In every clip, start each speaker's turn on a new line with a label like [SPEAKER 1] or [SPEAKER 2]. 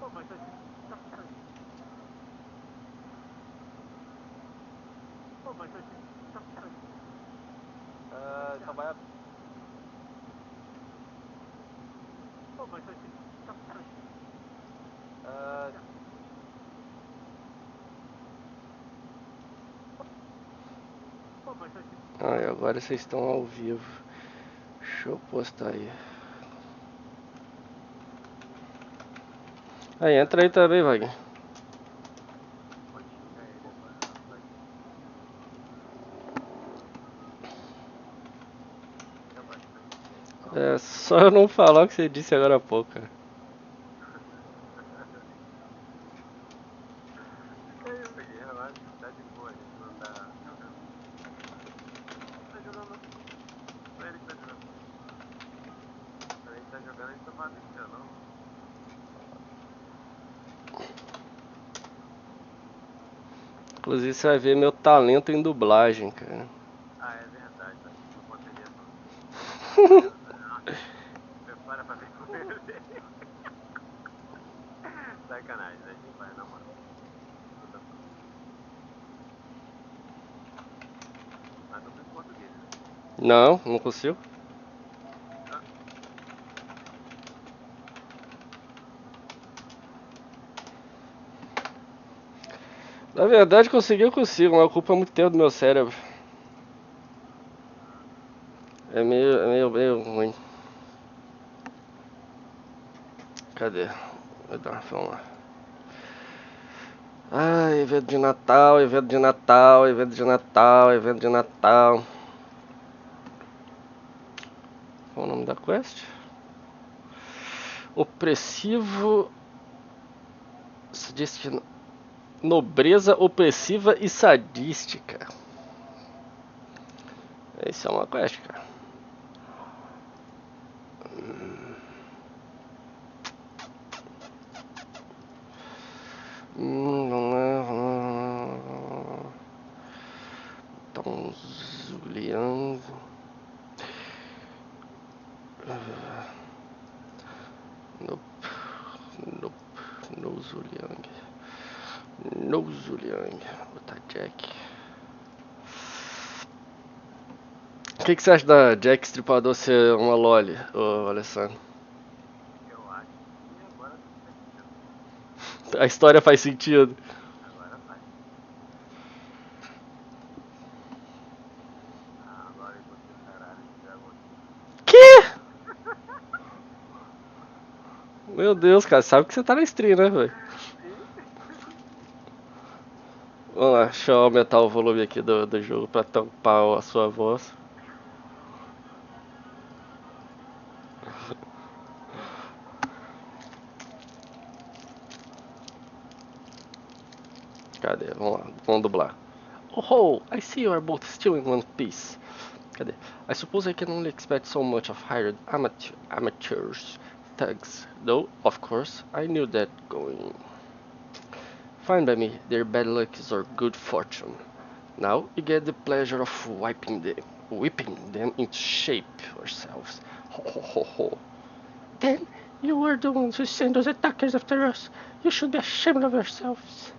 [SPEAKER 1] Só vai Ai, agora vocês estão ao vivo. Deixa eu postar aí. Aí, entra aí também, Wagner. É só eu não falar o que você disse agora há pouco, cara. Inclusive você vai ver meu talento em dublagem, cara. Não, não consigo. Na verdade, conseguir eu consigo, mas ocupa muito tempo do meu cérebro. É meio ruim. Cadê? Vamos lá. Ah, evento de Natal, evento de Natal, evento de Natal, evento de Natal. Qual o nome da quest? Opressivo. Nobreza opressiva e sadística. Isso é uma quest, cara. Vamos lá. Então, Zulian. Nope. Nope. No Zuliang. No Zuliang. Botar Jack. O que você acha da Jack Stripador ser uma loli, ô Alessandro? A história faz sentido. Que? Meu Deus, cara, sabe que você tá na stream, né, velho? Vamos lá, deixa eu aumentar o volume aqui do jogo pra tampar a sua voz. Cadê? Vamos lá, vamos dublar. Oh, I see you are both still in one piece. Cadê? I suppose I can only expect so much of hired amateurs thugs, though, of course, I knew that going. Fine by me, their bad luck is our good fortune. Now you get the pleasure of whipping them into shape yourselves. Ho ho ho ho. Then you were the ones who sent those attackers after us. You should be ashamed of yourselves.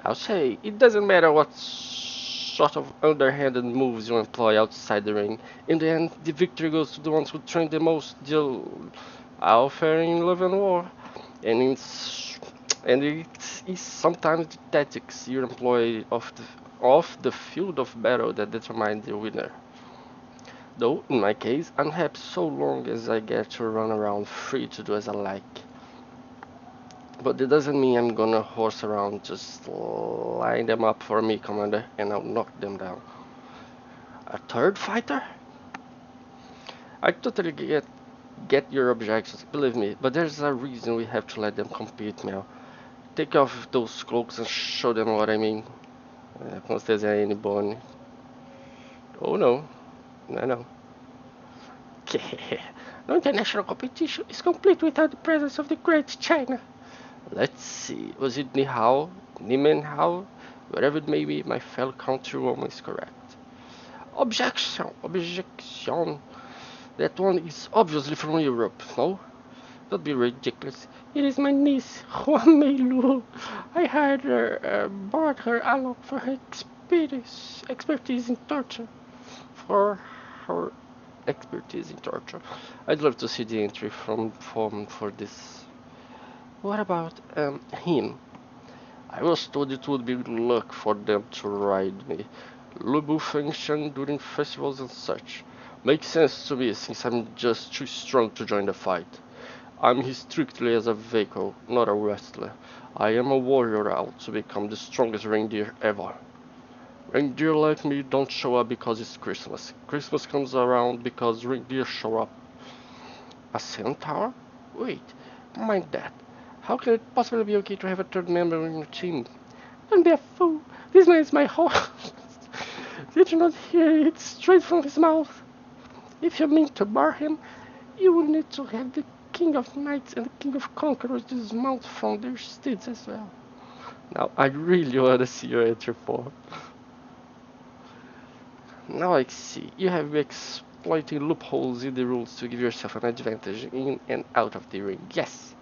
[SPEAKER 1] I'll say, it doesn't matter what sort of underhanded moves you employ outside the ring. In the end, the victory goes to the ones who train the most, all fair in love and war. And it's sometimes the tactics you employ off the field of battle that determine the winner. Though, in my case, I'm happy so long as I get to run around free to do as I like. But it doesn't mean I'm gonna horse around, just line them up for me, Commander, and I'll knock them down. A third fighter? I totally get your objections, believe me, but there's a reason we have to let them compete, Mel. Take off those cloaks and show them what I mean. Com certeza é N Bonnie. Ou não, não é não. No international competition is complete without the presence of the great China. Let's see, was it Nihao, Nimenhao? Whatever it may be, my fellow countrywoman is correct. Objection. That one is obviously from Europe, no? Don't be ridiculous. It is my niece, Juan Meilu. I hired her, brought her along for her expertise in torture. For her expertise in torture. I'd love to see the entry from for this. What about him? I was told it would be luck for them to ride me. Lubu function during festivals and such. Makes sense to me since I'm just too strong to join the fight. I'm here strictly as a vehicle, not a wrestler. I am a warrior out to become the strongest reindeer ever. Reindeer like me don't show up because it's Christmas. Christmas comes around because reindeer show up. A centaur? Wait, mind that. How can it possibly be okay to have a third member in your team? Don't be a fool. This man is my horse. Did you not hear it straight from his mouth? If you mean to bar him, you will need to have the King of Knights and the King of Conquerors dismount from their steeds as well. Now, I really want to see your entry form. Now I see. You have been exploiting loopholes in the rules to give yourself an advantage in and out of the ring. Yes,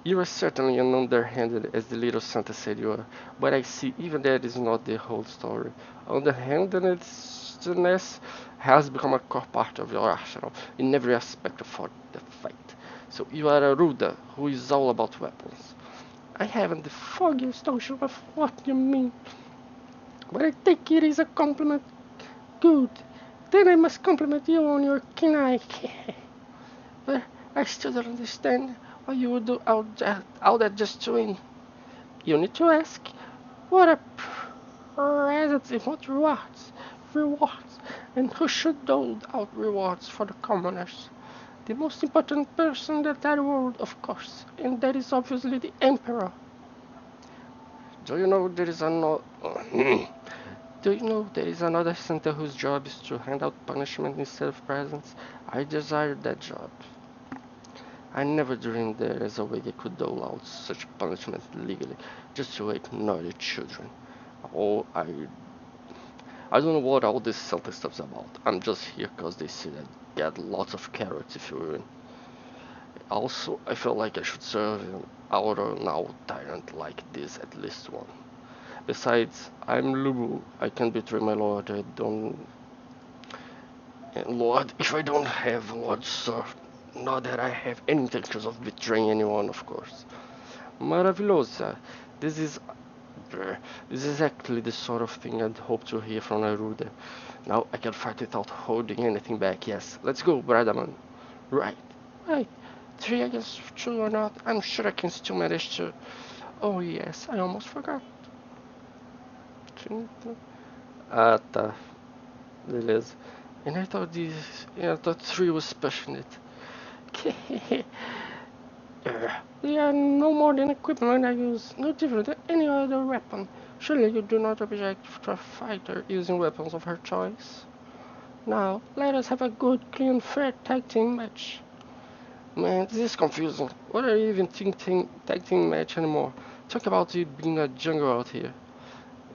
[SPEAKER 1] you are certainly an underhanded, as the little Santa said you are. But I see, even that is not the whole story. Underhandedness has become a core part of your arsenal in every aspect of the fight. So you are a Ruda who is all about weapons. I haven't the foggiest notion of what you mean, but I take it as a compliment. Good. Then I must compliment you on your keen eye. But I still don't understand why you would do all that just to win. You need to ask. What a present and what rewards. Rewards. And who should dole out rewards for the commoners? The most important person in the entire world, of course. And that is obviously the Emperor. Do you know there is another... Do you know there is another Santa whose job is to hand out punishment instead of presents? I desired that job. I never dreamed there is a way they could dole out such punishment legally, just to wake naughty children. Oh, I don't know what all this Santa stuff's about. I'm just here cause they say that get lots of carrots if you win. Also, I feel like I should serve an out and out tyrant like this at least one. Besides, I'm Lubu. I can betray my lord. I don't. And lord, if I don't have lord, sir. Not that I have any intentions of betraying anyone, of course. Maravilhosa. This is. This is exactly the sort of thing I'd hope to hear from Neruda. Now I can fight without holding anything back. Yes, let's go, Bradaman. Right. Right. 3 against 2 or not, I'm sure I can still manage to. Oh yes, I almost forgot. Ah, tá. Beleza. And I thought 3 was passionate. They are no more than equipment I use, no different than any other weapon. Surely you do not object to a fighter using weapons of her choice. Now, let us have a good, clean, fair tag team match. Man, this is confusing. What are you even thinking tag team match anymore? Talk about it being a jungle out here.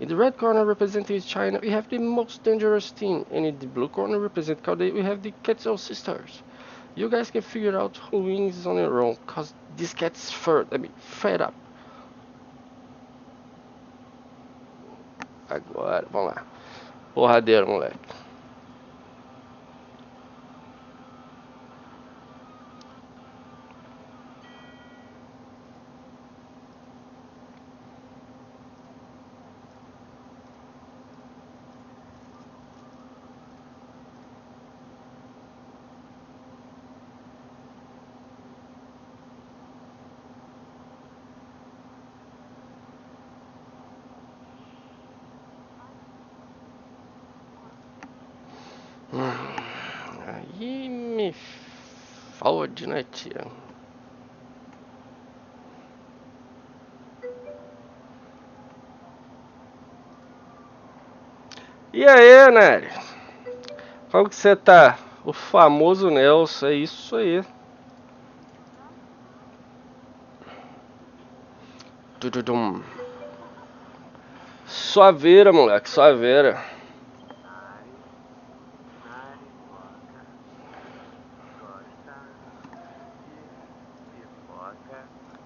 [SPEAKER 1] In the red corner representing China, we have the most dangerous team, and in the blue corner representing Kaude, we have the Quetzal sisters. You guys can figure out who wins on your own, cause this gets fed up. Agora, vamos lá. Porradeiro, moleque. Aí me fode, né, tia? E aí, Nery? Como que você tá? O famoso Nelson, é isso aí. Tududum. Suaveira, moleque, suaveira.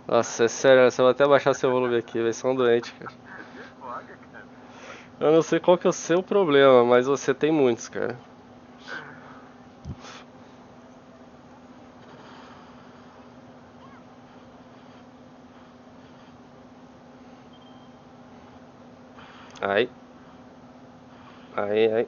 [SPEAKER 1] Nossa, é sério, eu vou até baixar seu volume aqui, vai ser um doente, cara. Eu não sei qual que é o seu problema, mas você tem muitos, cara. Ai, ai, ai.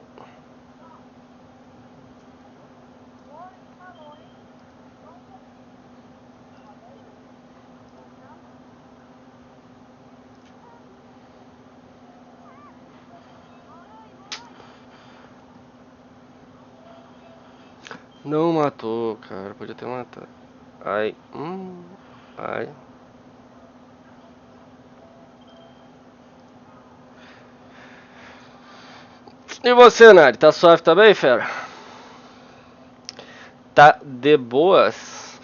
[SPEAKER 1] Não matou, cara, podia ter matado. Ai, ai. E você, Nari, tá suave também, fera? Tá de boas?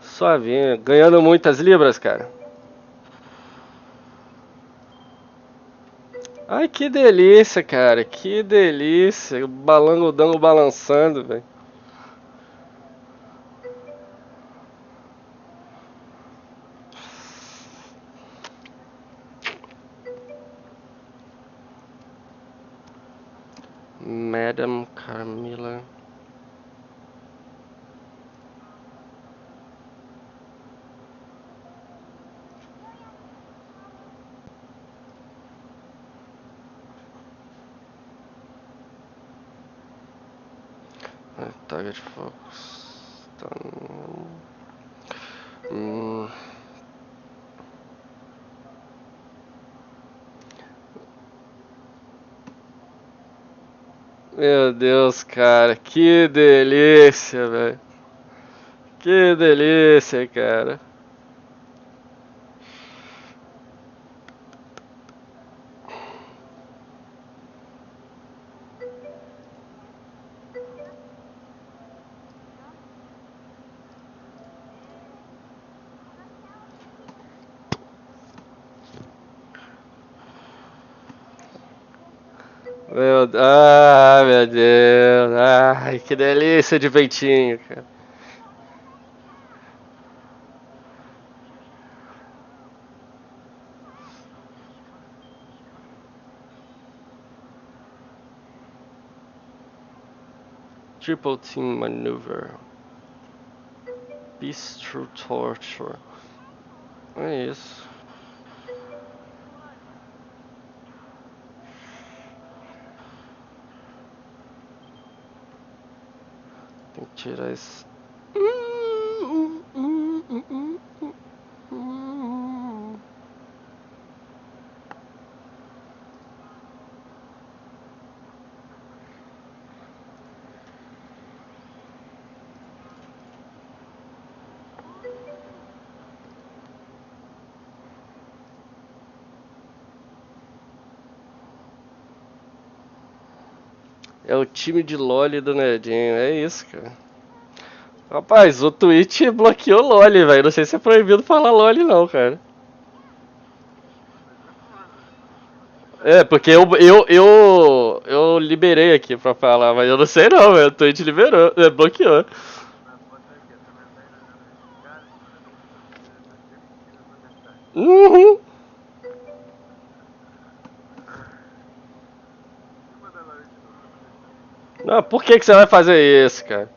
[SPEAKER 1] Suavinho, ganhando muitas libras, cara. Ai, que delícia, cara, que delícia. O balangodango balançando, velho. Madame Carmila. Target focus. Tá. Hum, Meu Deus, cara, que delícia, velho. Que delícia, cara. Meu Deus. Ai, que delícia de peitinho, cara. Triple team maneuver. Peace through torture. É isso. Tem que tirar esse. É o time de LoL do Nerdinho, é isso, cara. Rapaz, o Twitch bloqueou LoL, velho. Não sei se é proibido falar LoL, não, cara. É, porque eu liberei aqui pra falar, mas eu não sei não, velho. O Twitch liberou, bloqueou. Uhum. Não, por que você vai fazer isso, cara?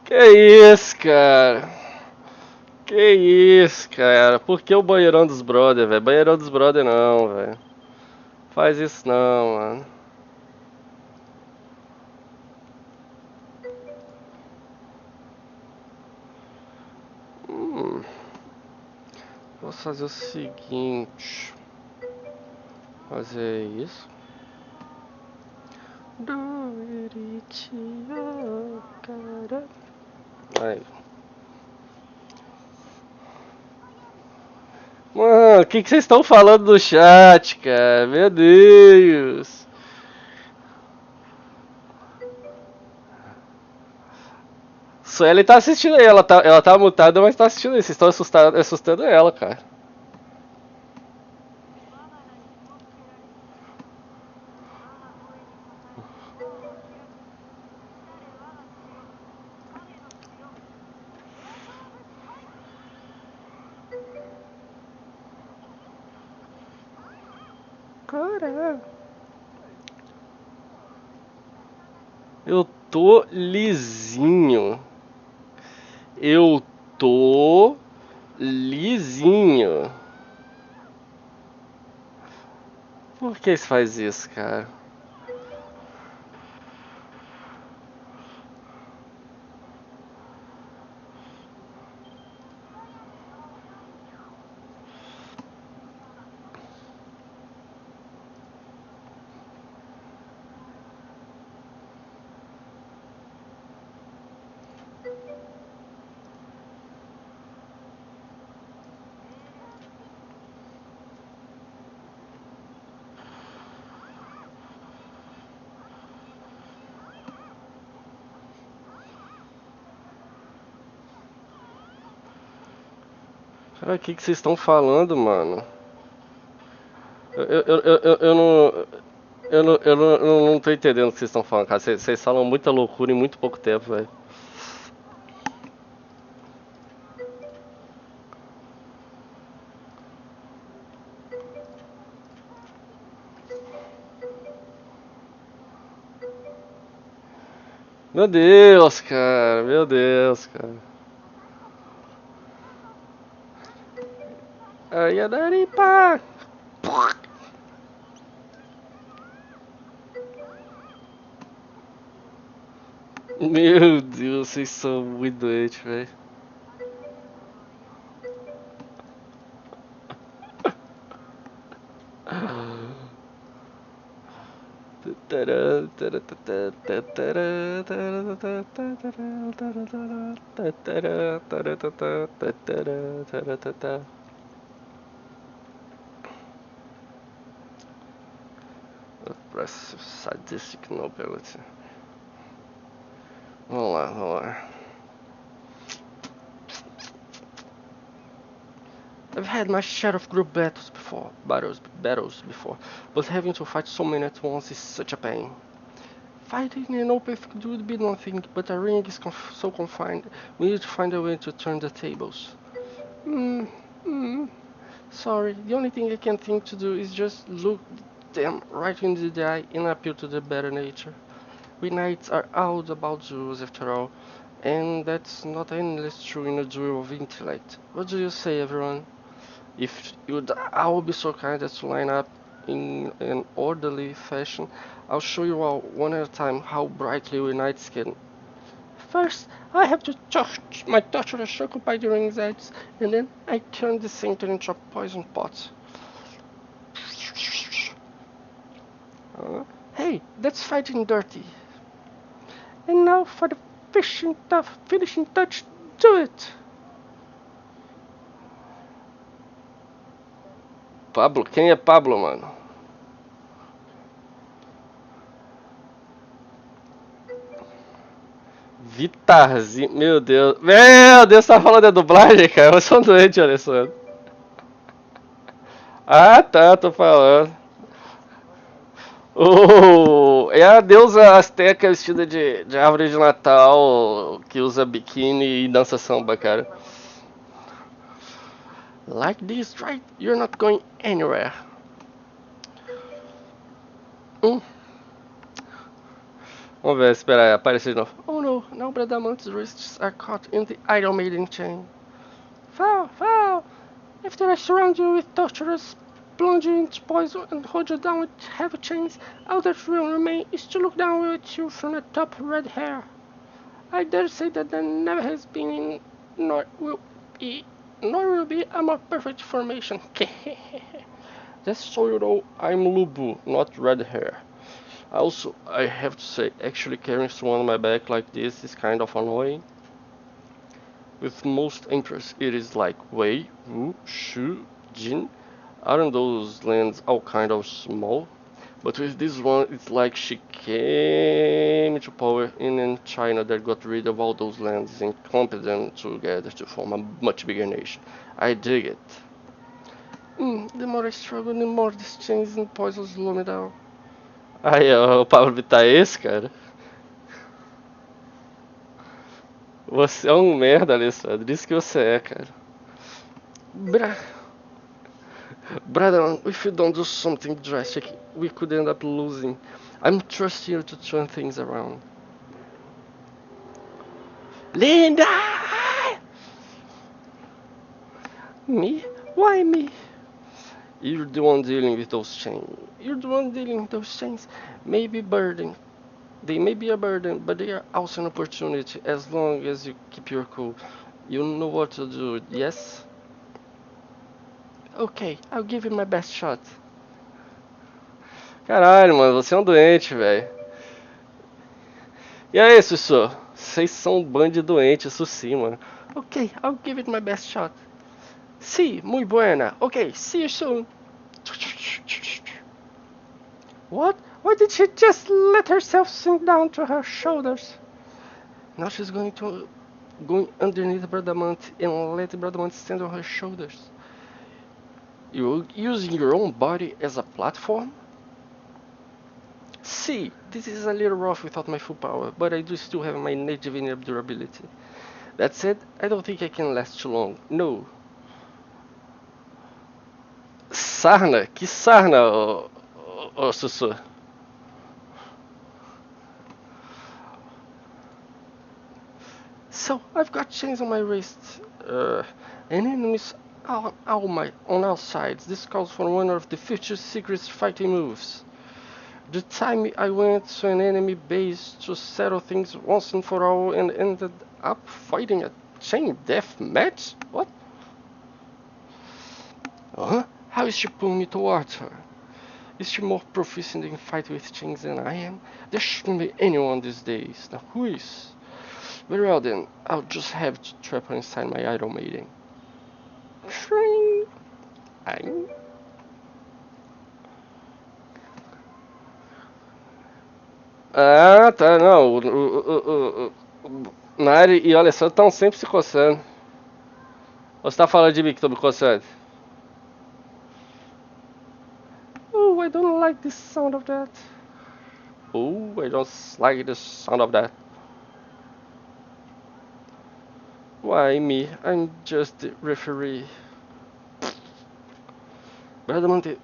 [SPEAKER 1] Que isso, cara? Que isso, cara? Por que o banheirão dos brother, velho? Banheirão dos brother não, velho. Faz isso não, mano. Hum, Posso fazer o seguinte. Fazer isso. Doritinho, cara. Aí. Mano, o que vocês estão falando no chat, cara? Meu Deus. Sueli tá assistindo aí, ela tá mutada, mas tá assistindo aí. Vocês estão assustando ela, cara. Cara, eu tô lisinho. Eu tô lisinho. Por que você faz isso, cara? Cara, o que vocês estão falando, mano? Eu não. Eu não tô entendendo o que vocês estão falando, cara. Vocês falam muita loucura em muito pouco tempo, velho. Meu Deus, cara. Meu Deus, cara. Aí é daripa. Meu Deus, vocês são muito doentes, velho. Press sadistic nobility. Vamos lá, vamos lá. I've had my share of group battles before, but having to fight so many at once is such a pain. Fighting in open field would be one thing, but a ring is so confined. We need to find a way to turn the tables. Hmm. Hmm. Sorry, the only thing I can think to do is just look them right in the eye and appeal to their better nature. We knights are all about duels after all, and that's not endless true in a duel of intellect. What do you say, everyone? If you'd all be so kind as to line up in an orderly fashion, I'll show you all one at a time how brightly we knights can. First, I have to touch my torturous circle by the ring's edge, and then I turn the center into a poison pot. Hey, that's fighting dirty. And now for the finishing touch, do it! Pablo? Quem é Pablo, mano? Vitarzinho, meu Deus. Meu Deus, tá falando da dublagem, cara? Eu sou um doente, Alessandro. Ah, tá, tô falando. É a deusa asteca vestida de árvore de Natal que usa biquíni e dança samba, cara. Like this, right? You're not going anywhere. Hum. Vamos ver, espera aí, aparece de novo. Oh no, now Bradamante's wrists are caught in the Iron Maiden chain. Foul, foul! After I surround you with torturers, plunge you into poison, and hold you down with heavy chains, all that will remain is to look down at you from the top red hair. I dare say that there never has been, nor will be, a more perfect formation. Just so you know, I'm Lubu, not red hair. Also, I have to say, actually carrying someone on my back like this is kind of annoying. With most entries, it is like Wei, Wu, Shu, Jin. Aren't those lands all kind of small? But with this one, it's like she came to power in China that got rid of all those lands and clumped them together to form a much bigger nation. I dig it. The more I struggle, the more these chains and poisons slow me down. Aí, ó, o Pablo Vittar é esse, cara? Você é um merda, Alessandro. Isso que você é, cara. Bra Brother, if you don't do something drastic, we could end up losing. I'm trusting you to turn things around. Linda! Me? Why me? You're the one dealing with those chains. You're the one dealing with those chains. Maybe burden. They may be a burden, but they are also an opportunity as long as you keep your cool. You know what to do, yes? Okay, I'll give it my best shot. Caralho, mano, você é um doente, velho. E aí, Sussu? Vocês são um bando de doentes, isso sim, mano. Okay, I'll give it my best shot. Sí, muy buena. Okay, see you soon. What? Why did she just let herself sink down to her shoulders? Now she's going underneath Bradamante and let Bradamante stand on her shoulders. You're using your own body as a platform? See, this is a little rough without my full power, but I do still have my native durability. That said, I don't think I can last too long. No. Sarna? Que sarna, ô Sussu? So, I've got chains on my wrists, and enemies on all sides. This calls for one of the future secret fighting moves. The time I went to an enemy base to settle things once and for all and ended up fighting a chain death match? What? Huh? How is she pulling me towards her? Is she more proficient in fight with chains than I am? There shouldn't be anyone these days. Now who is? Very well then, I'll just have to trap her inside my idol maiden. Shring! I'm... Ah, tá, não. Nari e o Alessandro estão sempre se coçando. Ou você tá falando de mim que tô me coçando? Oh, I don't like the sound of that. Oh, I don't like the sound of that. Why me? I'm just the referee. Bradamante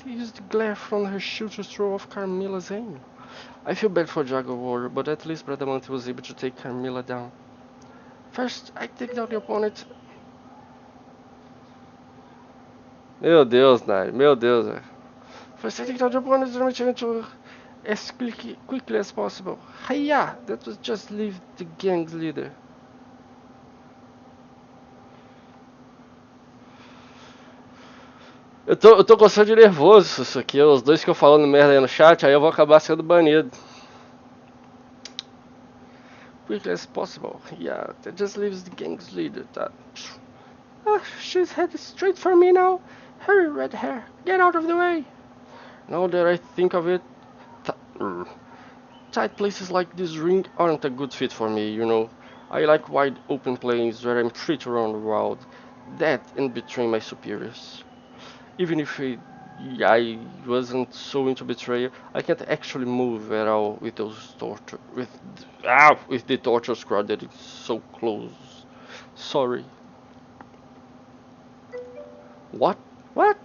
[SPEAKER 1] used the glare from her shield to throw off Carmilla's aim. I feel bad for Jago Warrior, but at least Bradamante was able to take Carmilla down. First, I take down the opponent. Meu Deus, Nari, meu Deus, velho. First, I take down the opponent and return to as quickly as possible. Hiya! That was just leave the gang's leader. Eu tô coçando de nervoso isso aqui. Os dois que eu falando merda aí no chat, aí eu vou acabar sendo banido. Quickly as possible. Yeah, that just leaves the gang's leader. That. She's headed straight for me now. Hurry, red hair. Get out of the way. Now that I think of it, tight places like this ring aren't a good fit for me, you know. I like wide open plains where I'm free to run wild. That and betraying my superiors. Even if I wasn't so into betrayal, I can't actually move at all with those with the torture squad that is so close. Sorry. What? What?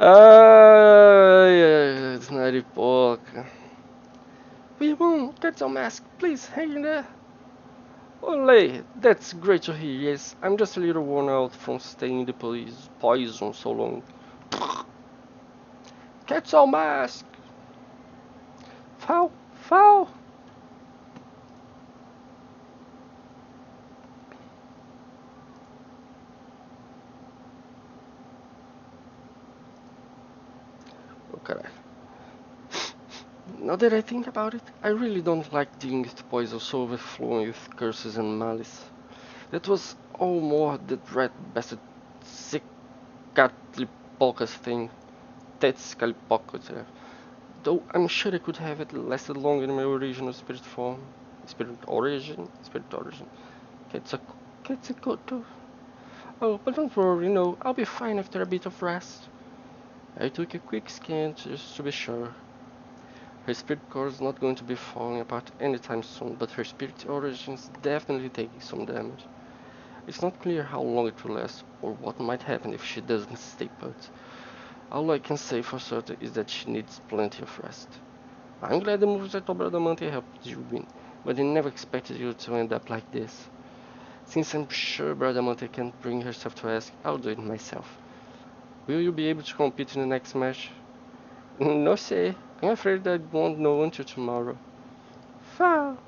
[SPEAKER 1] Ai, Snaripoca. We won't get some mask. Please, hang in there. Olay, that's great to hear. Yes, I'm just a little worn out from staying in the police poison so long. Catch all mask. Foul, foul. Carai. Now that I think about it, I really don't like dealing with poison so overflowing with curses and malice. That was all more that rat bastard Cicatlipocus thing. Tetzcalpocus. Though I'm sure I could have it lasted longer in my original spirit form. Spirit origin? Spirit origin. Quetzalcoatl. Oh, but don't worry, no, I'll be fine after a bit of rest. I took a quick scan just to be sure. Her spirit core is not going to be falling apart anytime soon, but her spirit origin is definitely taking some damage. It's not clear how long it will last, or what might happen if she doesn't stay put. All I can say for certain is that she needs plenty of rest. I'm glad the moves that Obradamante helped you win, but I never expected you to end up like this. Since I'm sure Bradamante can't bring herself to ask, I'll do it myself. Will you be able to compete in the next match? No say. I'm afraid I won't know until tomorrow. Foul!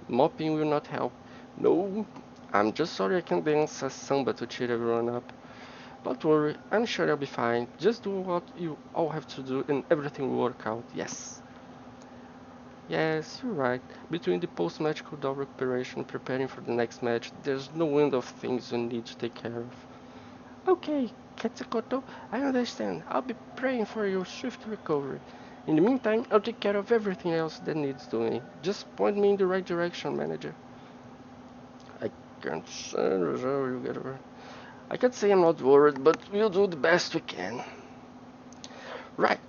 [SPEAKER 1] Mopping will not help. No, I'm just sorry I can't dance a samba to cheer everyone up. Don't worry, I'm sure I'll be fine. Just do what you all have to do and everything will work out, yes. Yes, you're right. Between the post-match cooldown recuperation and preparing for the next match, there's no end of things you need to take care of. Okay, Quetzalcoatl, I understand. I'll be praying for your swift recovery. In the meantime, I'll take care of everything else that needs doing. Just point me in the right direction, manager. I can't say you get over. I can't say I'm not worried, but we'll do the best we can. Right.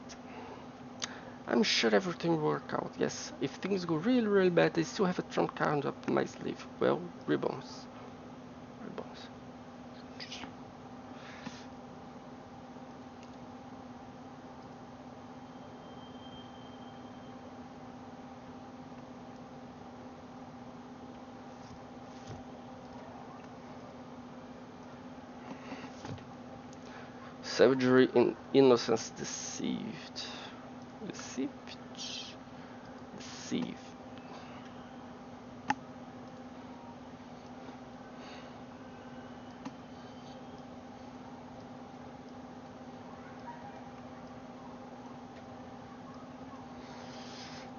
[SPEAKER 1] I'm sure everything will work out, yes. If things go really bad, I still have a trump card up my sleeve. Well, ribbons. Ribbons. Savagery and innocence deceived. Deceived? Deceived.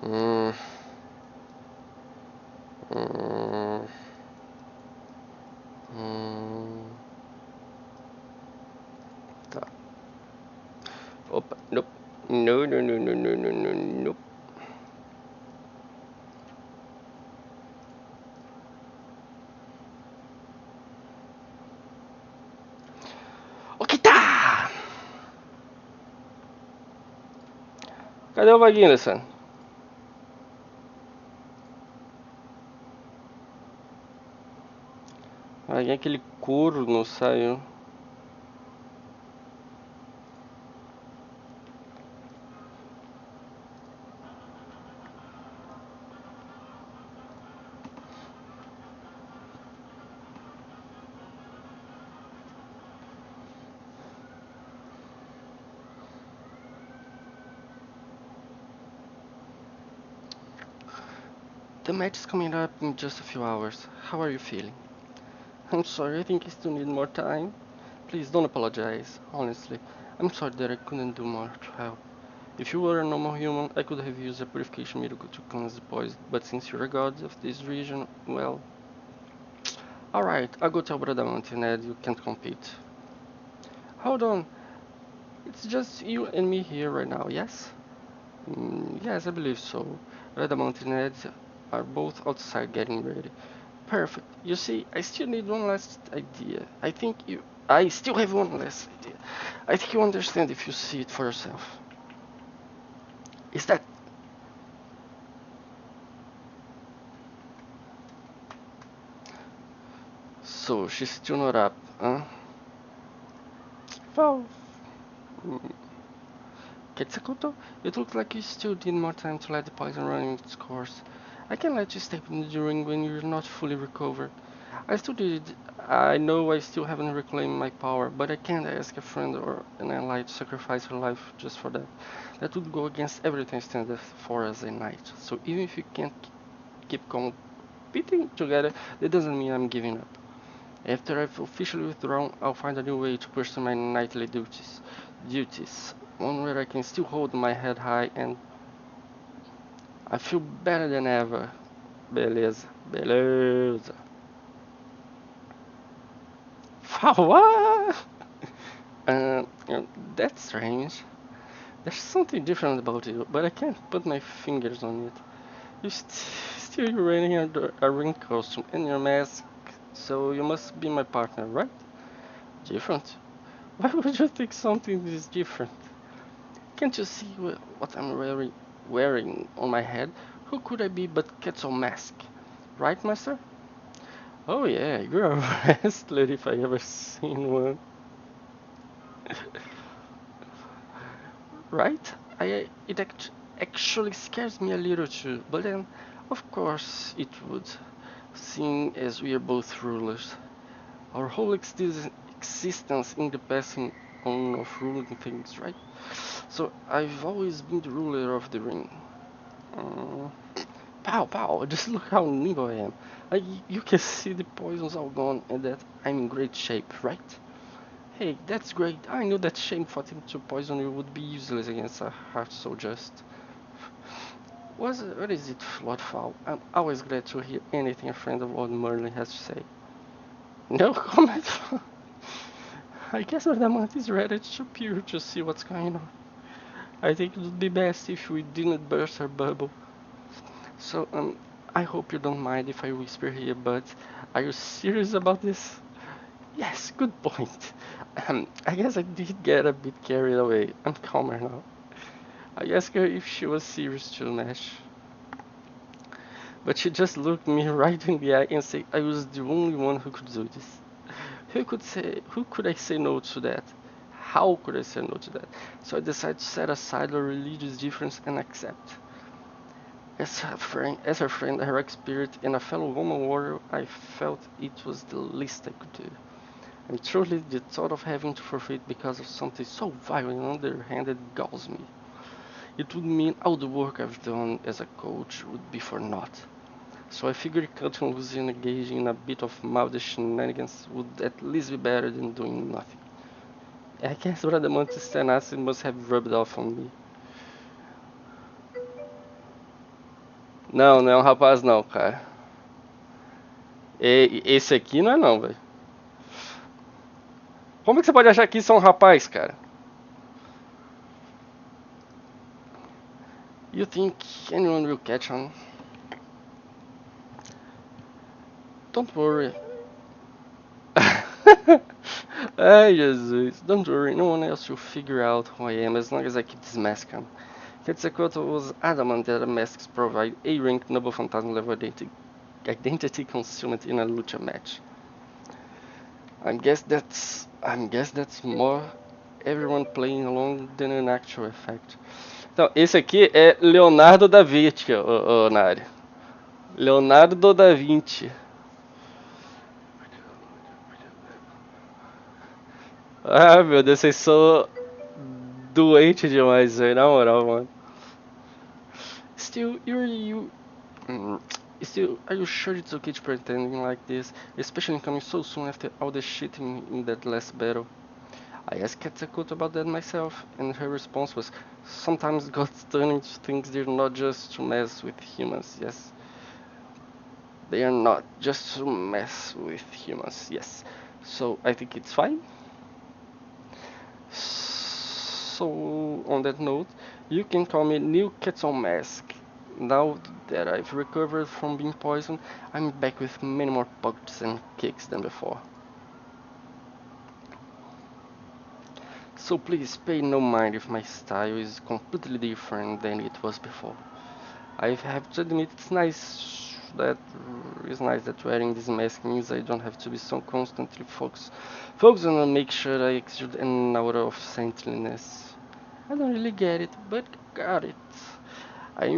[SPEAKER 1] Mm. Mm. Mm. Tá. Opa, nope. No, nope. Ok, tá! Cadê o Vaguinho, Sam? Aí aquele corno saiu. The match is coming up in just a few hours. How are you feeling? I'm sorry, I think I still need more time. Please don't apologize, honestly. I'm sorry that I couldn't do more to help. If you were a normal human, I could have used a purification miracle to cleanse the poison, but since you're a god of this region, well... Alright, I'll go tell Bradamante and Ed you can't compete. Hold on, it's just you and me here right now, yes? Yes, I believe so. Bradamante and Ed are both outside getting ready. Perfect. You see, I still need one last idea. I still have one last idea. I think you understand if you see it for yourself. Is that... So, she's still not up, huh? Well... Quetzalcoatl, it looks like you still need more time to let the poison run its course. I can let you step in the ring when you're not fully recovered. I still did. I know I still haven't reclaimed my power, but I can't ask a friend or an ally to sacrifice her life just for that. That would go against everything I stand for as a knight. So even if you can't keep competing together, that doesn't mean I'm giving up. After I've officially withdrawn, I'll find a new way to pursue my knightly duties. one where I can still hold my head high and I feel better than ever. Beleza, beleza. What? That's strange. There's something different about you, but I can't put my fingers on it. Still you're wearing a ring costume and your mask, so you must be my partner, right? Different? Why would you think something is different? Can't you see what I'm wearing on my head? Who could I be but Quetzal Mask? Right, master? Oh yeah, you're a wrestler if I ever seen one. Right? Actually scares me a little too, but then, of course, it would, seeing as we are both rulers. Our whole existence in the passing on of ruling things, right? So I've always been the ruler of the ring. Uh, Pow, pow, just look how nimble I am. You can see the poison's all gone and that I'm in great shape, right? Hey, that's great. I knew that shame fought him to poison you would be useless against a heart so just. What is it, Lord Fowl? I'm always glad to hear anything a friend of Lord Merlin has to say. No comment. I guess Adamant is ready to appear to see what's going on. I think it would be best if we didn't burst our bubble. So, I hope you don't mind if I whisper here, but are you serious about this? Yes, good point. I guess I did get a bit carried away. I'm calmer now. I asked her if she was serious too, Nash. But she just looked me right in the eye and said I was the only one who could do this. Who could I say no to that? How could I say no to that? So I decided to set aside our religious difference and accept. As her friend, a heroic spirit, and a fellow woman warrior, I felt it was the least I could do. And truly, the thought of having to forfeit because of something so vile and underhanded galls me. It would mean all the work I've done as a coach would be for naught. So I figured cutting loose and engaging in a bit of milder shenanigans would at least be better than doing nothing. I guess Bradamante's tenacity must have rubbed off on me. Não, não é um rapaz não, cara. Esse aqui não é não, velho. Como é que você pode achar que isso é um rapaz, cara? You think anyone will catch on? Don't worry. Ai, Jesus. Don't worry, no one else will figure out who I am as long as I keep this mask on. Quetzalcoatl was adamant that the masks provide a rank noble phantasm level identity concealment in a lucha match. I guess that's more everyone playing along than an actual effect. Então, esse aqui é Leonardo da Vinci, ô Nari. Leonardo da Vinci. Ah, meu Deus, vocês são doentes demais, velho. Na moral, mano. Still, mm, Still, are you sure it's okay to pretending like this? Especially coming so soon after all the shit in that last battle. I asked Quetzalcoatl about that myself, and her response was, sometimes gods turn into things they're not just to mess with humans, yes. They are not just to mess with humans, yes. So I think it's fine. So on that note, you can call me New Quetzal Mask. Now that I've recovered from being poisoned, I'm back with many more punches and kicks than before. So please pay no mind if my style is completely different than it was before. I have to admit it's nice that wearing this mask means I don't have to be so constantly focused on make sure I exude an aura of saintliness. I don't really get it, but got it. I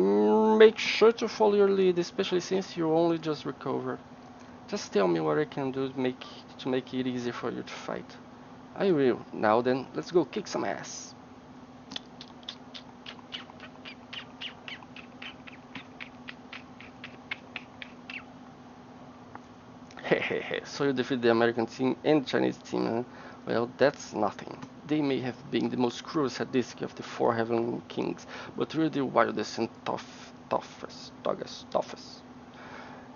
[SPEAKER 1] make sure to follow your lead, especially since you only just recovered. Just tell me what I can do to make it easier for you to fight. I will. Now then, let's go kick some ass. Hehehe, so you defeat the American team and Chinese team, huh? Well, that's nothing. They may have been the most cruel sadistic of the four heavenly kings, but we're the wildest and toughest.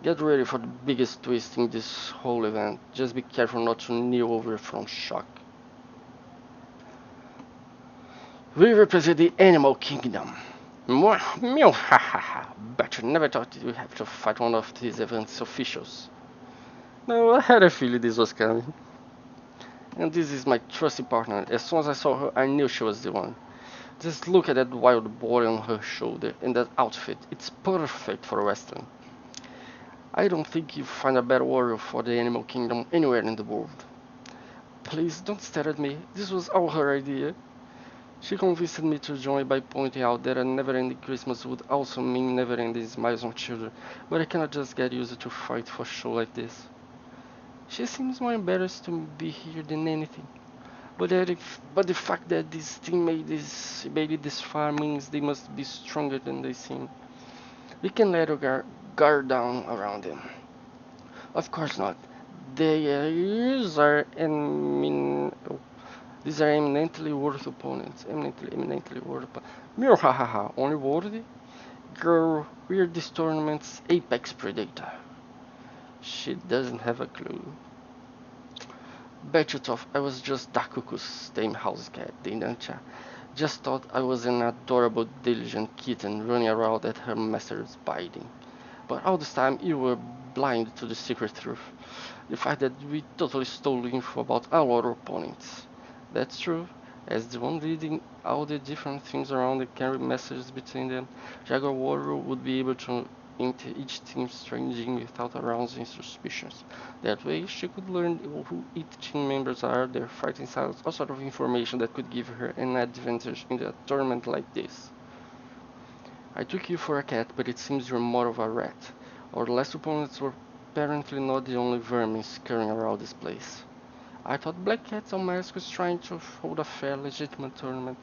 [SPEAKER 1] Get ready for the biggest twist in this whole event. Just be careful not to kneel over from shock. We represent the animal kingdom. Meow, ha ha ha. Bet you never thought you'd have to fight one of these event's officials. No, I had a feeling this was coming. And this is my trusty partner. As soon as I saw her, I knew she was the one. Just look at that wild boar on her shoulder and that outfit. It's perfect for wrestling. I don't think you'll find a better warrior for the animal kingdom anywhere in the world. Please don't stare at me. This was all her idea. She convinced me to join by pointing out that a never-ending Christmas would also mean never-ending smiles on children, but I cannot just get used to fight for show like this. She seems more embarrassed to be here than anything. But the fact that this team made it this far means they must be stronger than they seem. We can let our guard down around them. Of course not. These are these are eminently worthy opponents. Eminently worthy opponents. Mirhahaha, only worthy? Girl, we're this tournament's apex predator. She doesn't have a clue. Bet you tough, I was just Dakuku's tame house cat, didn't ya? Just thought I was an adorable, diligent kitten running around at her master's biting. But all this time you were blind to the secret truth. The fact that we totally stole info about all our opponents. That's true. As the one leading all the different things around and carry messages between them, Jaguar Warrior would be able to enter each team's staging without arousing suspicions. That way, she could learn who each team members are, their fighting styles, all sort of information that could give her an advantage in a tournament like this. I took you for a cat, but it seems you're more of a rat. Our last opponents were apparently not the only vermin scurrying around this place. I thought Black Cat on Mask was trying to hold a fair, legitimate tournament.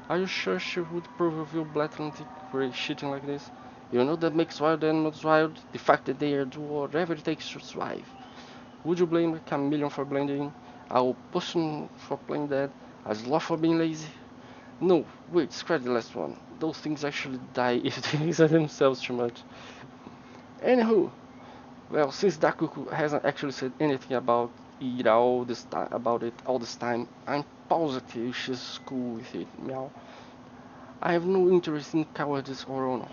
[SPEAKER 1] Are you sure she would prove of you blatantly shitting like this? You know that makes wild animals wild, the fact that they do whatever it takes to survive. Would you blame a chameleon for blending in? A opossum for playing dead? A sloth for being lazy? No, wait, scratch the last one. Those things actually die if they exert themselves too much. Anywho, well, since Dakuku hasn't actually said anything about it all this time, I'm positive she's cool with it. Meow. I have no interest in cowardice or honor.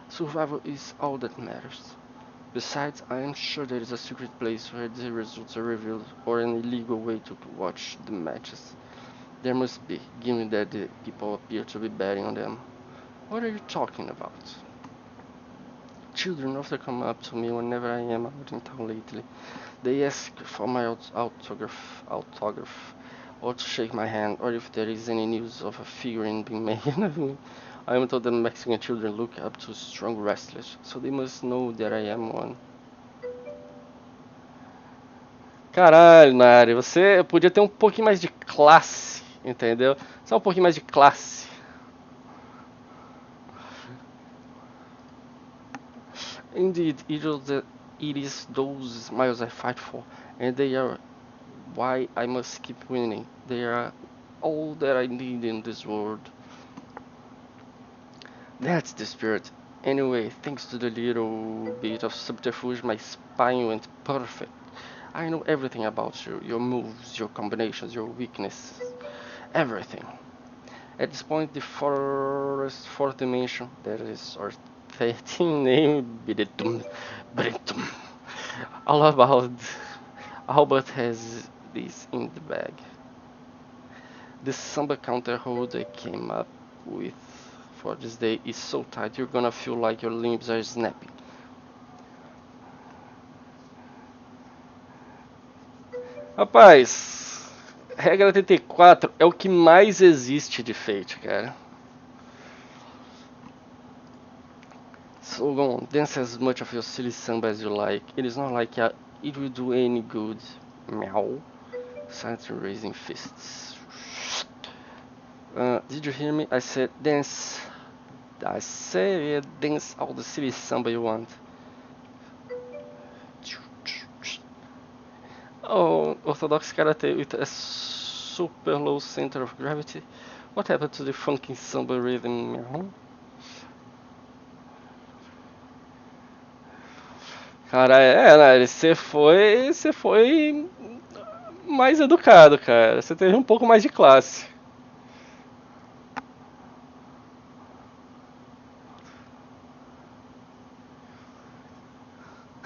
[SPEAKER 1] Survival is all that matters. Besides, I am sure there is a secret place where the results are revealed, or an illegal way to watch the matches. There must be, given that the people appear to be betting on them. What are you talking about? Children often come up to me whenever I am out in town lately. They ask for my autograph, or to shake my hand, or if there is any news of a figurine being made of me. I am told that Mexican children look up to strong wrestlers, so they must know that I am one. Caralho, Nari, você podia ter um pouquinho mais de classe, entendeu? Só um pouquinho mais de classe. Indeed, it is those smiles I fight for, and they are why I must keep winning. They are all that I need in this world. That's the spirit. Anyway, thanks to the little bit of subterfuge, my spine went perfect. I know everything about you, your moves, your combinations, your weaknesses, everything. At this point, the fourth dimension, that is our 13 name, Bidum, all about Albert has this in the bag. This samba counter hold I came up with for this day is so tight you're gonna feel like your limbs are snapping. Rapaz, regra 34 é o que mais existe de Fate, cara. So go on, dance as much of your silly samba as you like. It is not like it will do any good. Meow. Silently raising fists. Did you hear me? I said dance. I said dance all the silly samba you want. Oh, Orthodox Karate with a super low center of gravity. What happened to the funky samba rhythm? Cara, né? Você foi mais educado, cara. Você teve um pouco mais de classe.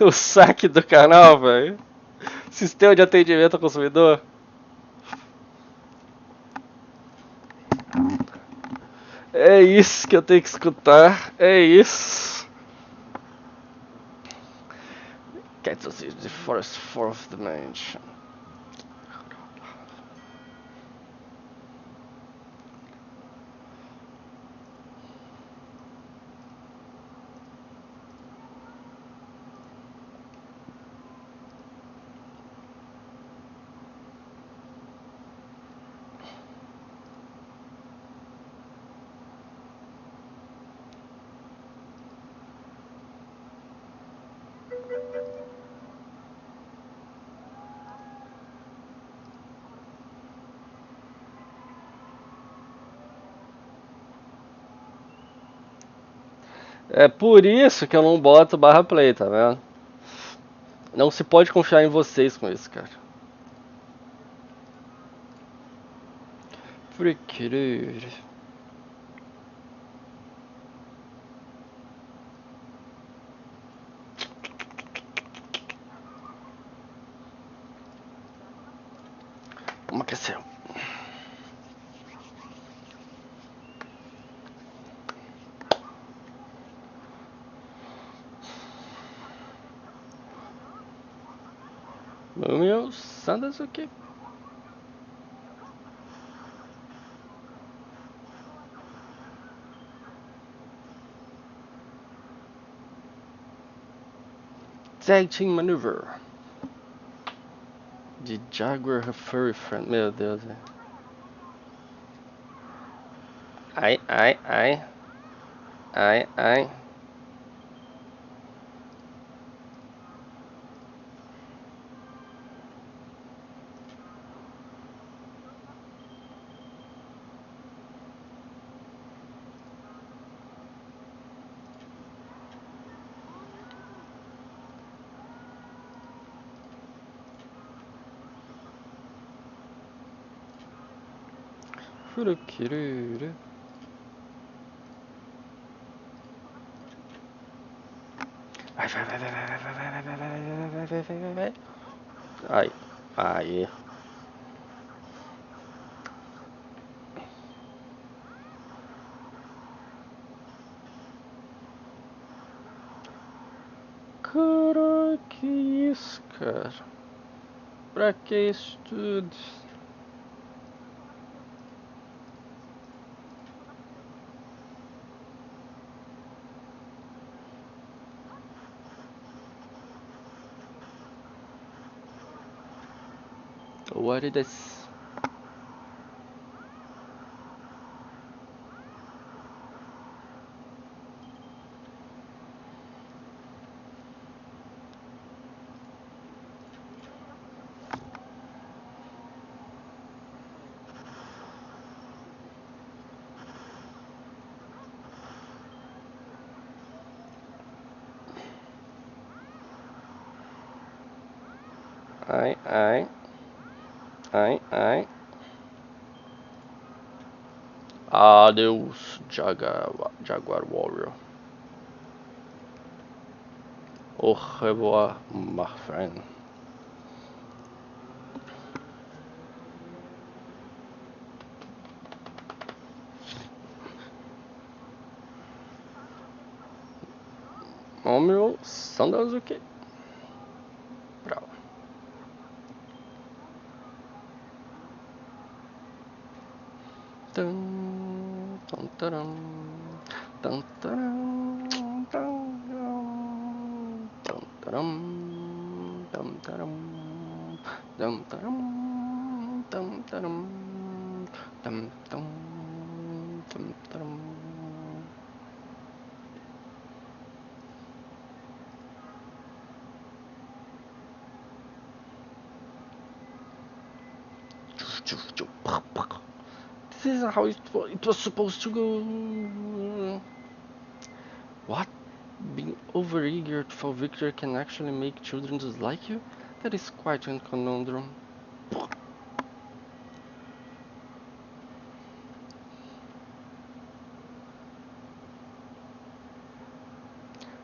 [SPEAKER 1] O saque do canal, velho. Sistema de atendimento ao consumidor. É isso que eu tenho que escutar. É isso. Get to see the forest fourth dimension. É por isso que eu não boto barra play, tá vendo? Não se pode confiar em vocês com isso, cara. Procure. Vamos aquecer. Meu sandas aqui. Tag team maneuver. De Jaguar Furry Friend. Meu Deus, velho. Ai, ai, ai. Ai, ai. Procure. Vai, vai, vai, vai, vai, vai, vai, vai, vai, vai, vai, vai, vai, vai, vai. Ai, aí. Cara, que isso, cara? Pra que isso tudo? What is this? Ai, ai. Ai, ai. Adeus, Jaguar Warrior. Au revoir, my friend. Número Sandazuki. Bravo. Tum, tum, taram, tum, taram, tum, tum, taram, tum, taram, tum, taram, tum, taram, tum, tum, tum, taram. This isn't how it was supposed to go. What? Being overeager for victory can actually make children dislike you? That is quite a conundrum.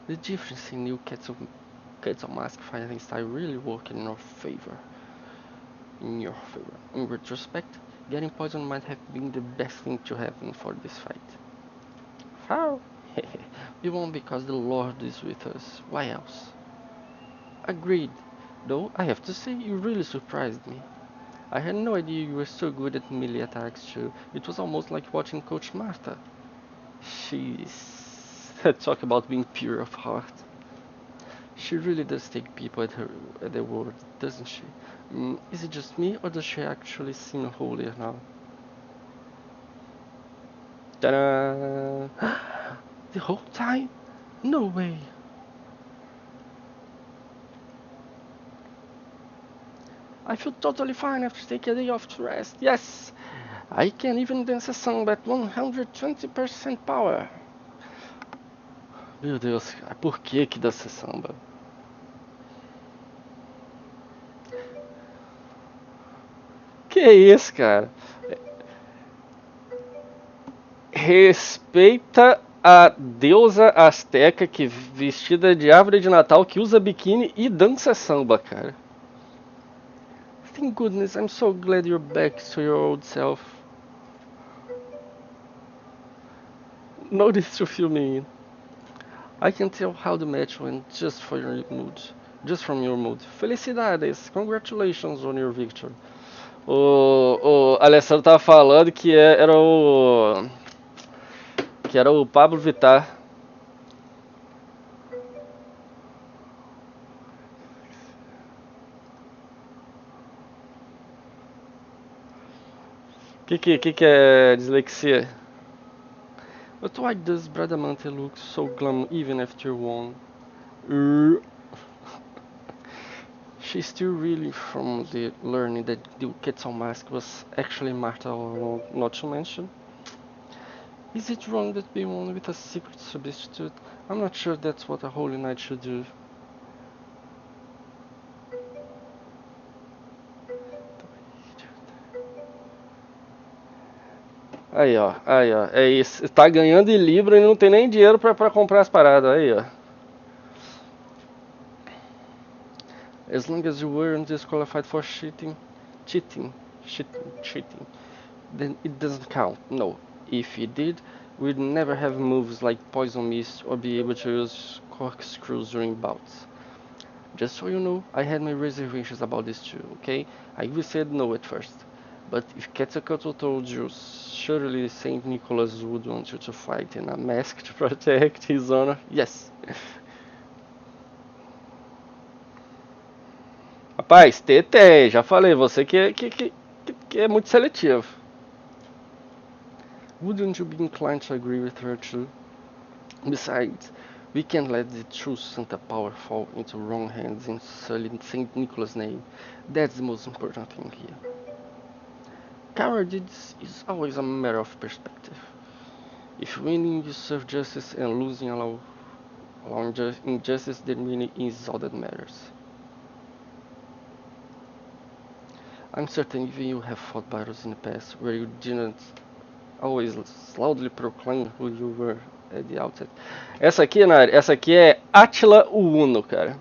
[SPEAKER 1] The difference in new Cats of Mask fighting style really worked in your favor. In retrospect, getting poisoned might have been the best thing to happen for this fight. How? We won because the Lord is with us. Why else? Agreed. Though, I have to say, you really surprised me. I had no idea you were so good at melee attacks too. It was almost like watching Coach Martha. She's... Talk about being pure of heart. She really does take people at their word, doesn't she? Is it just me, or does she actually seem holier now? Ta-da! The whole time? No way! I feel totally fine after taking a day off to rest. Yes! I can even dance a song at 120% power. Meu Deus, por que dança samba? Que isso, cara? Respeita a deusa asteca que vestida de árvore de Natal que usa biquíni e dança samba, cara. Thank goodness, I'm so glad you're back to your old self. Notice to fill me in. I can tell how the match went just for your mood. Just from your mood. Felicidades, congratulations on your victory. O Alessandro tava falando que era o Pablo Vittar. Que é dislexia? But why does Bradamante look so glum even after one? She's still really from the learning that the Quetzal mask was actually Marta or not to mention. Is it wrong that we won with a secret substitute? I'm not sure that's what a holy knight should do. Aí, ó. É isso. Tá ganhando em Libra e não tem nem dinheiro pra comprar as paradas. Aí, ó. As long as you weren't disqualified for cheating, then it doesn't count. No. If you did, we'd never have moves like Poison Mist or be able to use corkscrews during bouts. Just so you know, I had my reservations about this too, okay? I even said no at first. But if Quetzalcoatl told you, surely Saint Nicholas would want you to fight in a mask to protect his honor. Yes. Rapaz, TT, já falei, você que é muito seletivo. Wouldn't you be inclined to agree with her too? Besides, we can't let the true Santa power fall into wrong hands in sullying Saint Nicholas' name. That's the most important thing here. Cowardice is always a matter of perspective. If winning you serve justice and losing allow injustice, then winning is all that matters. I'm certain even you have fought battles in the past where you didn't always loudly proclaim who you were at the outset. Essa aqui, Nari, essa aqui é Attila o Uno, cara.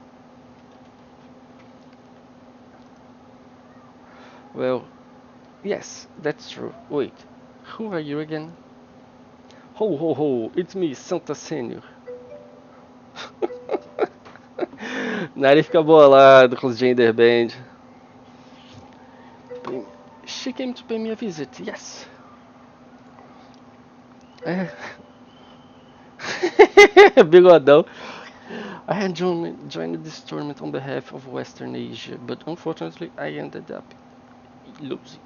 [SPEAKER 1] Well, yes, that's true. Wait, who are you again? Ho ho ho, it's me, Santa Senior. Nari fica bolado com os gender band. She came to pay me a visit, yes. Bigodão. I had joined this tournament on behalf of Western Asia, but unfortunately I ended up losing.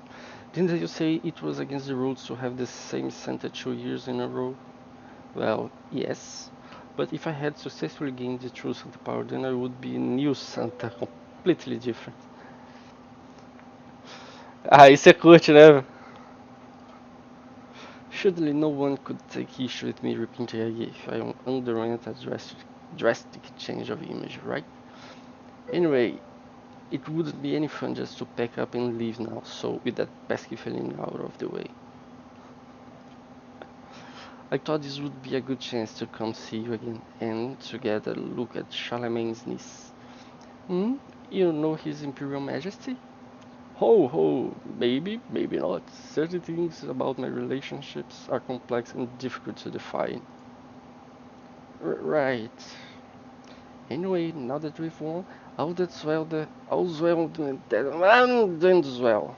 [SPEAKER 1] Didn't you say it was against the rules to have the same Santa 2 years in a row? Well, yes. But if I had successfully gained the true Santa power, then I would be a new Santa, completely different. Ah, isso é curte, né? Surely no one could take issue with me repeating if I underwent a drastic change of image, right? Anyway, it wouldn't be any fun just to pack up and leave now, so with that pesky feeling out of the way. I thought this would be a good chance to come see you again and to get a look at Charlemagne's niece. Hmm? You know His Imperial Majesty? Ho ho, maybe, maybe not. Certain things about my relationships are complex and difficult to define. Right. Anyway, now that we've won, all's well and ends well.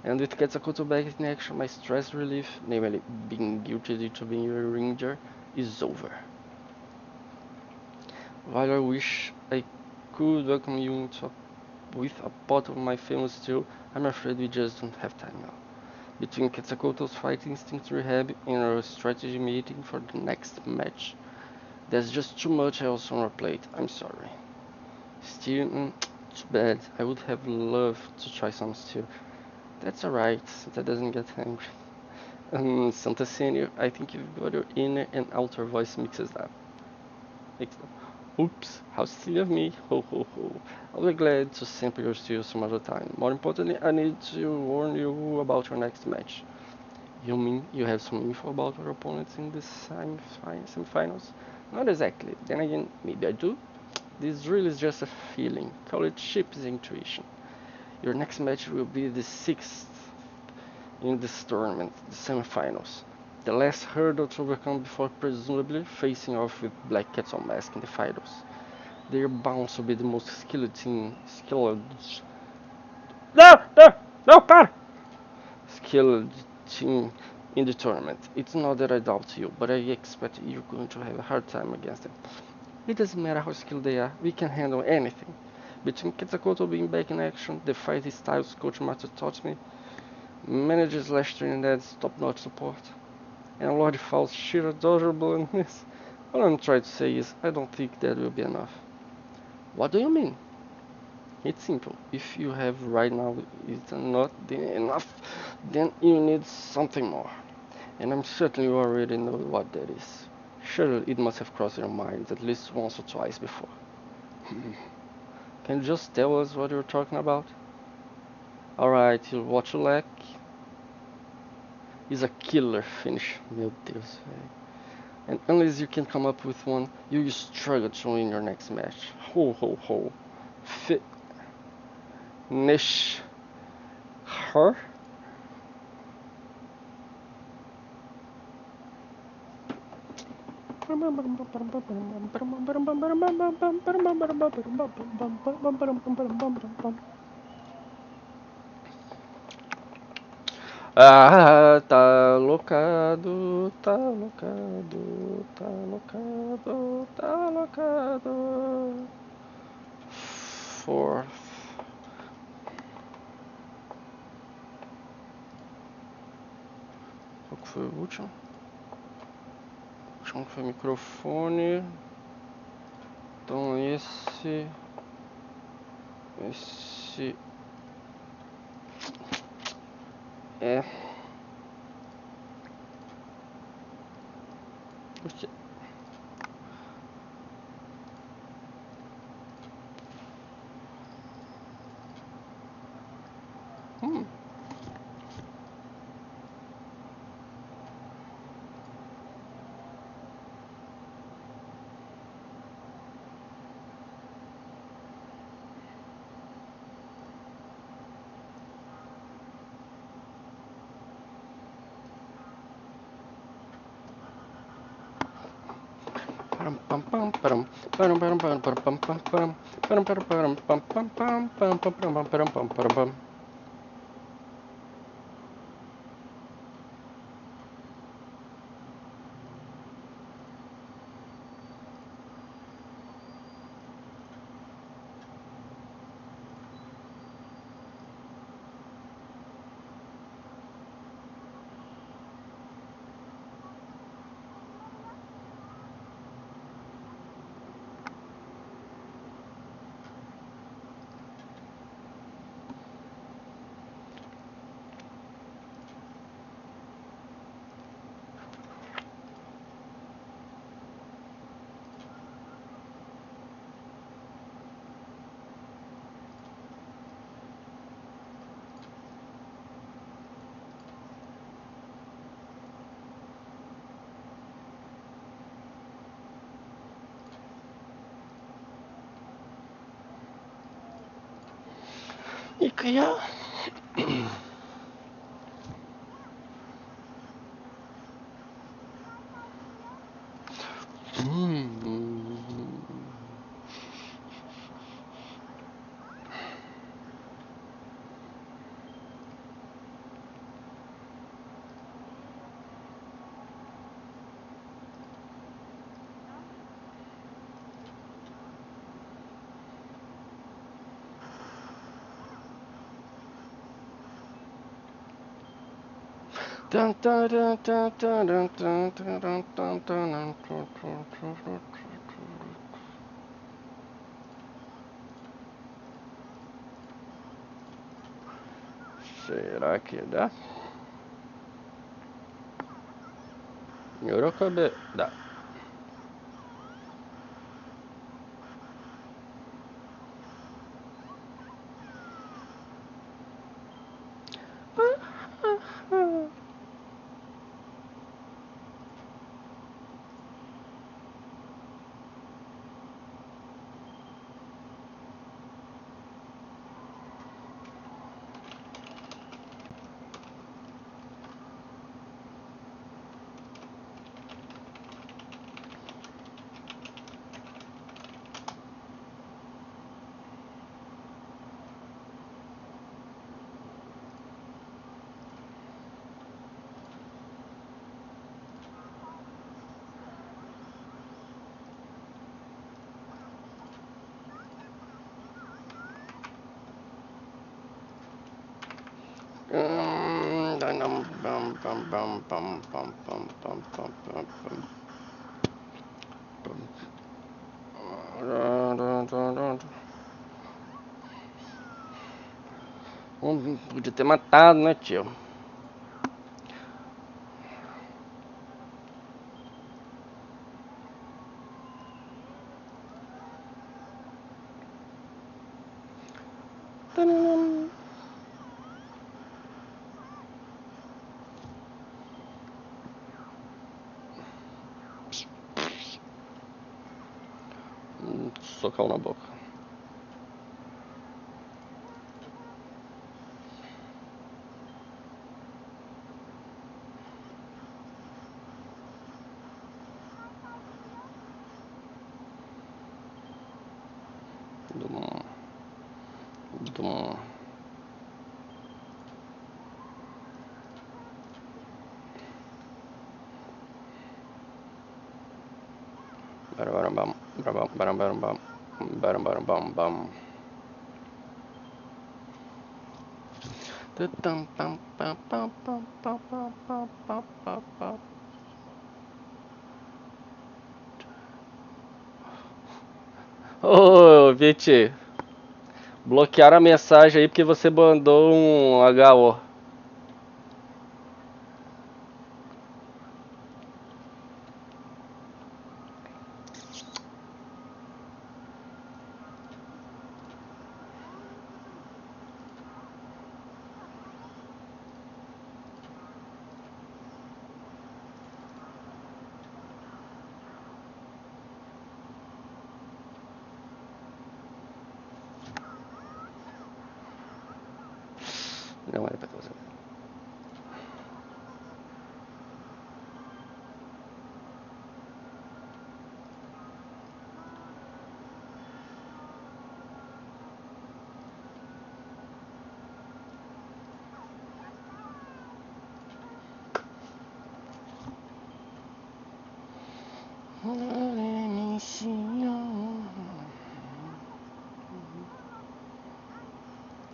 [SPEAKER 1] And with Quetzalcoatl back in action, my stress relief, namely being guilty to being a ranger, is over. While I wish I could welcome you with a pot of my famous stew, I'm afraid we just don't have time now. Between Quetzalcoatl's fight instinct rehab and our strategy meeting for the next match, there's just too much else on our plate. I'm sorry. Stew, too bad. I would have loved to try some stew. That's alright, that doesn't get angry. Santa Senior, I think you've got your inner and outer voice mixed up. Oops, how silly of me. Ho ho ho. I'll be glad to sample your stew some other time. More importantly, I need to warn you about your next match. You mean you have some info about our opponents in the semifinals? Not exactly. Then again, maybe I do. This really is just a feeling. Call it ship's intuition. Your next match will be the sixth in this tournament, the semifinals. The last hurdle to overcome before presumably facing off with Black Cats on Mask in the finals. They're bound to be the most no, no, no, para! Skilled team in the tournament. It's not that I doubt you, but I expect you're going to have a hard time against them. It doesn't matter how skilled they are, we can handle anything. Between Quetzalcoatl being back in action, the fighting styles Coach Mato taught me, managers slash Trinidad's top-notch support, and Lord Fal's sheer adorableness, all I'm trying to say is I don't think that will be enough. What do you mean? It's simple. If you have right now is not enough, then you need something more. And I'm certain you already know what that is. Surely it must have crossed your mind at least once or twice before. Can you just tell us what you're talking about? Alright, what you lack is a killer finish. Meu Deus, velho. And unless you can come up with one, you will struggle to win your next match. Ho ho ho. Finish her? Ah, tá locado, tá locado, tá locado, tá locado. Fourth. Qual que foi o último? O último foi microfone. Então esse é. Hum. Ikea. Será que dá? Yorokube dá. Podia ter matado, né, tio? Socão na boca. Dum. Bam. Ô, Viti, bloquearam a mensagem aí porque você mandou um HO. Não era pra fazer.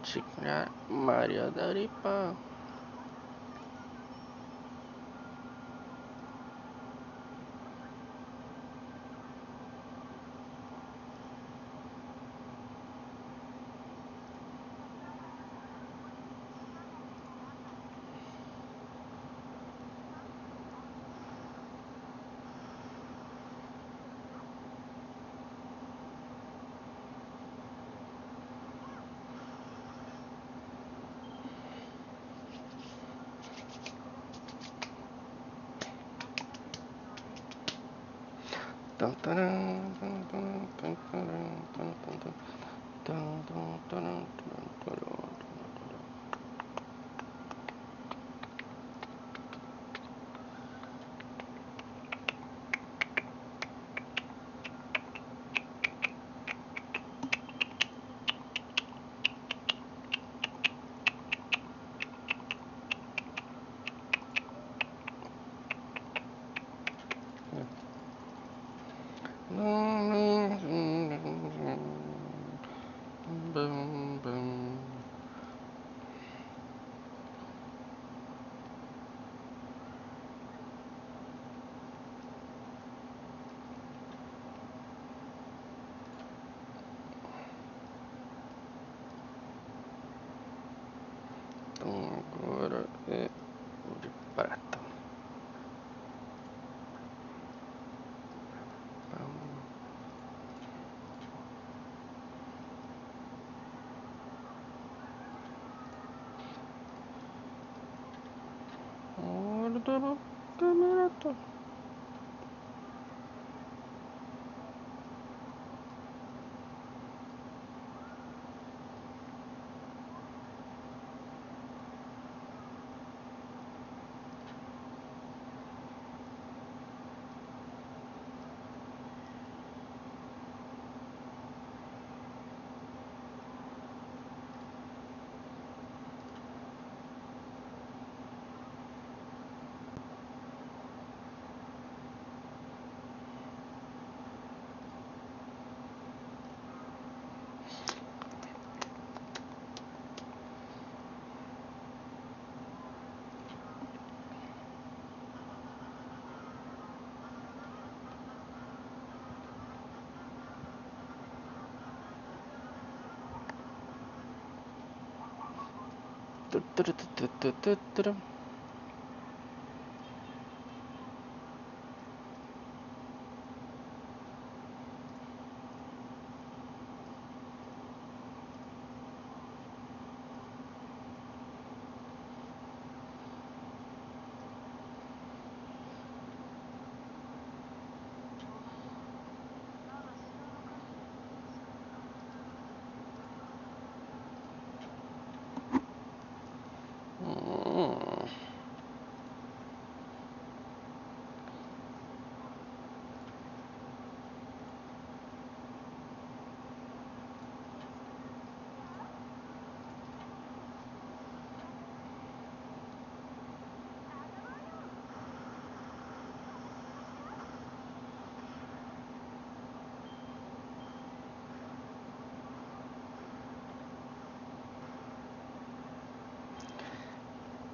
[SPEAKER 1] Chica Maria da Ripa.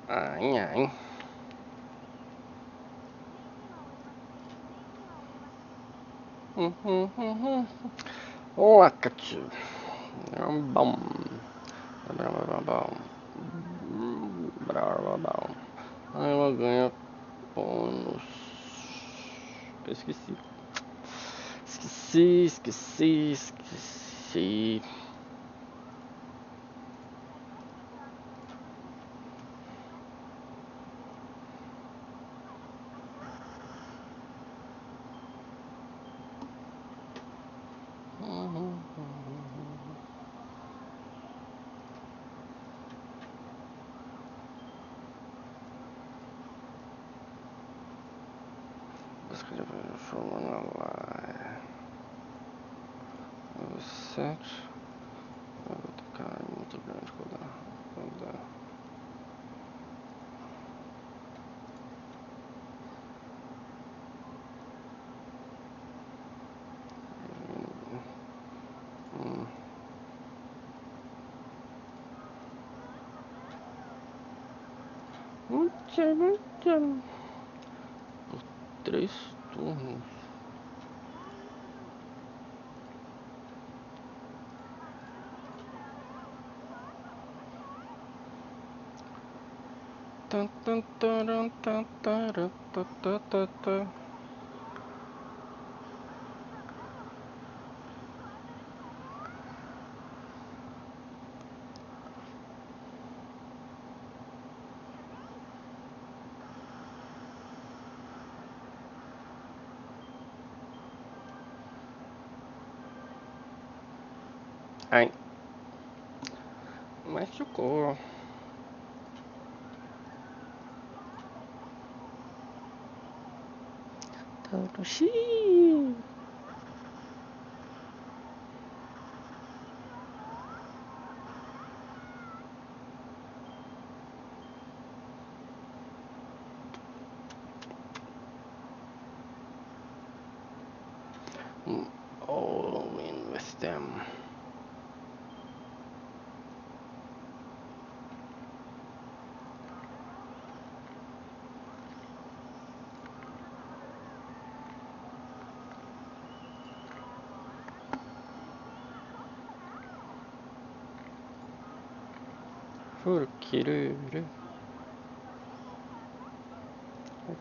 [SPEAKER 1] Ai, ai. Lacatiu. Bom. Aí ela ganha bônus. Eu esqueci. Esqueci. Cara, muito grande quando dá. Por 3 turnos. Ai, machucou. Toroshi. All in with them. Furquiruru.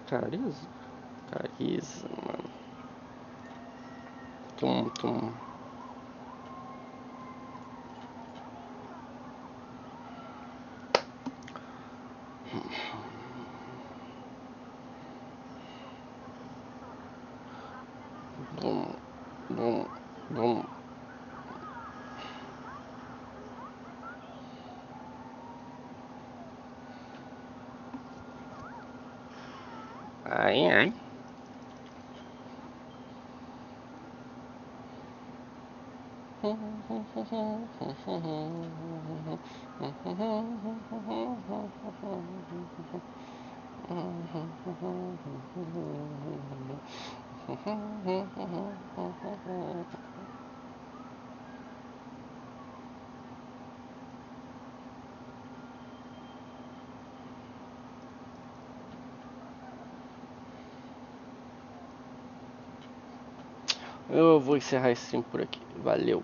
[SPEAKER 1] Carisma. Tum. Ai, ai. Eu vou encerrar esse stream por aqui. Valeu.